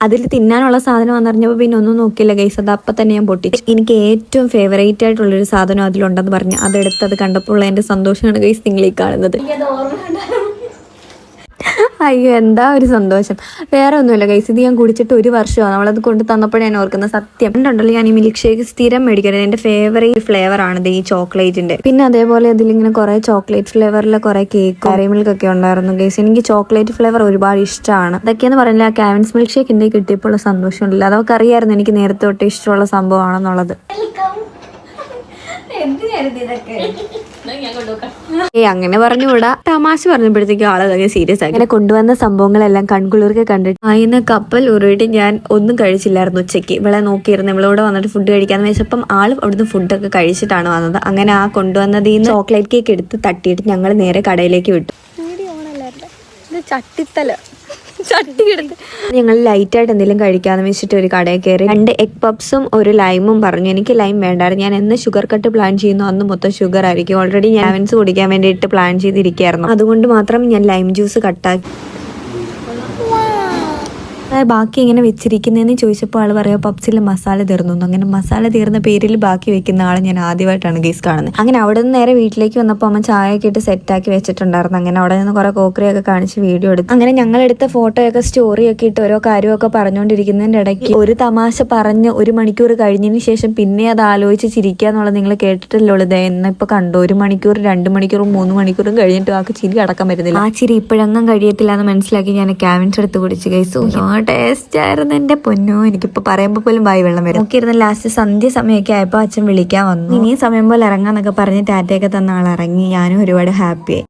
അതിൽ തിന്നാനുള്ള സാധനം വന്നറിഞ്ഞപ്പോൾ പിന്നെ ഒന്നും നോക്കിയില്ല ഗൈസ്, അത് അപ്പം തന്നെ ഞാൻ പൊട്ടി. എനിക്ക് ഏറ്റവും ഫേവറേറ്റ് ആയിട്ടുള്ളൊരു സാധനം അതിലുണ്ടെന്ന് പറഞ്ഞ് അതെടുത്തത് കണ്ടപ്പോൾ എൻ്റെ സന്തോഷമാണ് ഗൈസ് നിങ്ങൾ ഈ കാണുന്നത്. അയ്യോ എന്താ ഒരു സന്തോഷം, വേറെ ഒന്നുമില്ല ഗൈസ്. ഇത് ഞാൻ കുടിച്ചിട്ട് 1 വർഷമാണ്. നമ്മളത് കൊണ്ട് തന്നപ്പോഴേ ഞാൻ ഓർക്കുന്നത്. സത്യം ഉണ്ടല്ലോ, ഞാൻ ഈ മിൽക്ക് ഷേക്ക് സ്ഥിരം മേടിക്കരുത്. എൻ്റെ ഫേവറേറ്റ് ഫ്ലേവർ ആണിത്, ഈ ചോക്ലേറ്റിന്റെ. പിന്നെ അതേപോലെ ഇതിലിങ്ങനെ കുറെ ചോക്ലേറ്റ് ഫ്ലേവറിലെ കുറെ കേക്ക് ഡയറി മിൽക്ക് ഒക്കെ ഉണ്ടായിരുന്നു ഗൈസ്. എനിക്ക് ചോക്ലേറ്റ് ഫ്ലേവർ ഒരുപാട് ഇഷ്ടമാണ്. അതൊക്കെയെന്ന് പറഞ്ഞാൽ ആ കാവിൻസ് മിൽക്ക് ഷേക്ക് എൻ്റെ കിട്ടിയപ്പോൾ സന്തോഷമില്ല. അതൊക്കെ അറിയായിരുന്നു എനിക്ക് നേരത്തെ തൊട്ട് ഇഷ്ടമുള്ള സംഭവമാണെന്നുള്ളത്. അങ്ങനെ പറഞ്ഞുകൂടാ, തമാശ പറഞ്ഞപ്പോഴത്തേക്കും ആളതൊക്കെ സീരിയസ് ആയി. അങ്ങനെ കൊണ്ടുവന്ന സംഭവങ്ങളെല്ലാം കൺകുളിർക്ക് കണ്ടിട്ട് അതിന് കപ്പൽ ഉരുവിട്ട് ഞാൻ ഒന്നും കഴിച്ചില്ലായിരുന്നു ഉച്ചയ്ക്ക്. ഇവളെ നോക്കിയിരുന്നു. ഇവളോട് വന്നിട്ട് ഫുഡ് കഴിക്കാന്ന് വെച്ചപ്പം ആള് അവിടുന്ന് ഫുഡൊക്കെ കഴിച്ചിട്ടാണ് വന്നത്. അങ്ങനെ ആ കൊണ്ടുവന്നതിൽ നിന്ന് ചോക്ലേറ്റ് കേക്ക് എടുത്ത് തട്ടിയിട്ട് ഞങ്ങൾ നേരെ കടയിലേക്ക് വിട്ടു. ഞങ്ങൾ ലൈറ്റായിട്ട് എന്തെങ്കിലും കഴിക്കാന്ന് വെച്ചിട്ട് ഒരു കടയിൽ കയറി 2 എഗ് പപ്സും 1 ലൈമും പറഞ്ഞു. എനിക്ക് ലൈം വേണ്ടായിരുന്നു. ഞാൻ എന്ന് ഷുഗർ കട്ട് പ്ലാൻ ചെയ്യുന്നു അന്ന് മൊത്തം ഷുഗർ ആയിരിക്കും. ഓൾറെഡി ഞാൻ കാവിൻസ് കുടിക്കാൻ വേണ്ടിയിട്ട് പ്ലാൻ ചെയ്തിരിക്കുകയായിരുന്നു. അതുകൊണ്ട് മാത്രം ഞാൻ ലൈം ജ്യൂസ് കട്ടാക്കി. ബാക്കി ഇങ്ങനെ വെച്ചിരിക്കുന്നതെന്ന് ചോദിച്ചപ്പോൾ ആൾ പറയാം പപ്സിൽ മസാല തീർന്നു. അങ്ങനെ മസാല തീർന്ന പേരിൽ ബാക്കി വെക്കുന്ന ആളെ ഞാൻ ആദ്യമായിട്ടാണ് ഗൈസ് കാണുന്നത്. അങ്ങനെ അവിടെ നിന്ന് നേരെ വീട്ടിലേക്ക് വന്നപ്പോൾ അമ്മ ചായയൊക്കെ ഇട്ട് സെറ്റാക്കി വെച്ചിട്ടുണ്ടായിരുന്നു. അങ്ങനെ അവിടെ നിന്ന് കുറെ കോക്കറിയൊക്കെ കാണിച്ച് വീഡിയോ എടുത്തു. അങ്ങനെ ഞങ്ങളെടുത്ത ഫോട്ടോയൊക്കെ സ്റ്റോറിയൊക്കെ ഇട്ട് ഓരോ കാര്യമൊക്കെ പറഞ്ഞുകൊണ്ടിരിക്കുന്നതിൻ്റെ ഇടയ്ക്ക് ഒരു തമാശ പറഞ്ഞ് 1 മണിക്കൂർ കഴിഞ്ഞതിന് ശേഷം പിന്നെ അത് ആലോചിച്ച് ചിരിക്കുക എന്നുള്ളത് നിങ്ങൾ കേട്ടിട്ടല്ലോ. ഇത് എന്നിപ്പോൾ കണ്ടു 1 മണിക്കൂർ 2 മണിക്കൂറും 3 മണിക്കൂറും കഴിഞ്ഞിട്ട് ആൾക്ക് ചിരി അടക്കാൻ പറ്റുന്നില്ല. ആ ചിരി ഇപ്പോഴെങ്ങും കഴിയത്തില്ല എന്ന് മനസ്സിലാക്കി ഞാൻ കാവിൻസ് എടുത്ത് കുടിച്ച് ഗൈസ്. ടേസ്റ്റ് ആയിരുന്നു എൻ്റെ പൊന്നോ. എനിക്കിപ്പോൾ പറയുമ്പോൾ പോലും വായി വെള്ളം വരും. നോക്കിയിരുന്ന ലാസ്റ്റ് സന്ധ്യ സമയമൊക്കെ ആയപ്പോൾ അച്ഛൻ വിളിക്കാൻ വന്നു. ഇനിയും സമയം പോലെ ഇറങ്ങാന്നൊക്കെ പറഞ്ഞ് ടാറ്റയൊക്കെ തന്ന ആൾ ഇറങ്ങി. ഞാനും ഒരുപാട് ഹാപ്പിയായി.